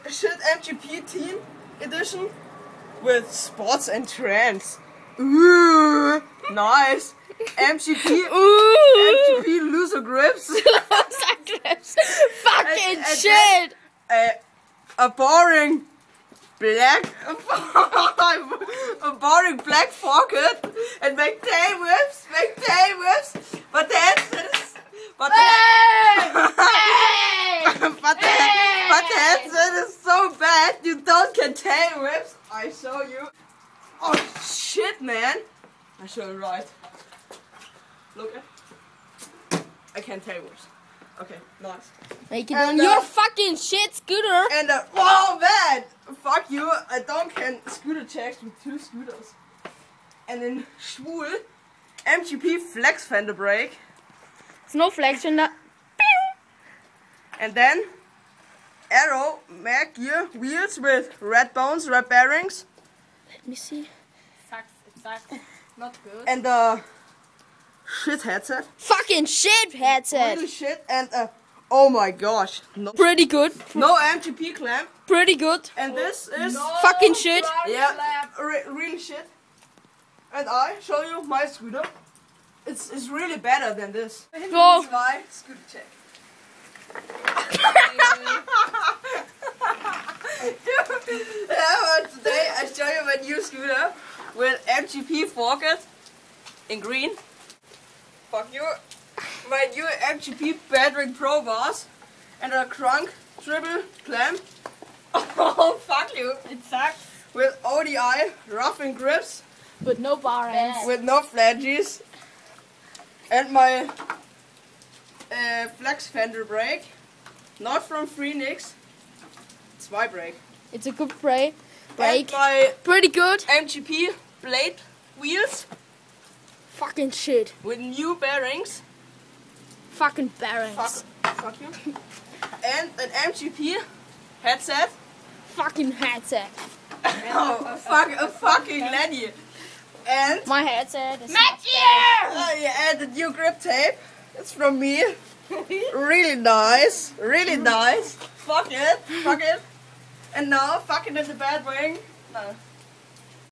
shit MGP Team Edition with spots and trends. Ooh, nice. MGP loser grips. Loser grips. Fucking and shit. A boring black pocket and make tail whips. But that's but that is so bad. You don't get tail whips. I show you. Oh shit, man! I show you right. Look at. I can tail whips. Okay, nice. Make it on your fucking shit scooter. And oh man, fuck you! I don't can scooter checks with 2 scooters. And then Schwul MGP flex fender brake. It's no flex fender. And then Arrow mag gear wheels with red bones, red bearings. Let me see. It sucks. Not good. And the shit headset. Fucking shit headset. Really shit. And oh my gosh. No, Pretty good. no MGP clamp. Pretty good. And this is Fucking shit. yeah, really shit. And I show you my scooter. It's really better than this. Go. It's my scooter check. Yeah, today I show you my new scooter with MGP forklift in green. Fuck you. My new MGP Battery Pro bars and a trunk triple clamp. Oh fuck you. It sucks. With ODI roughing grips But no bar ends. with no flanges. And my flex fender brake. Not from Phoenix. It's my brake. It's a good brake. And my Pretty good. MGP blade wheels Fucking shit. with new bearings. Fucking bearings. Fuck you. And an MGP headset. Fucking headset. Oh, a fucking lady. And My headset is yeah, and the new grip tape. It's from me. Really nice. Really nice. Fuck it. And now, fucking in the bad wing. No.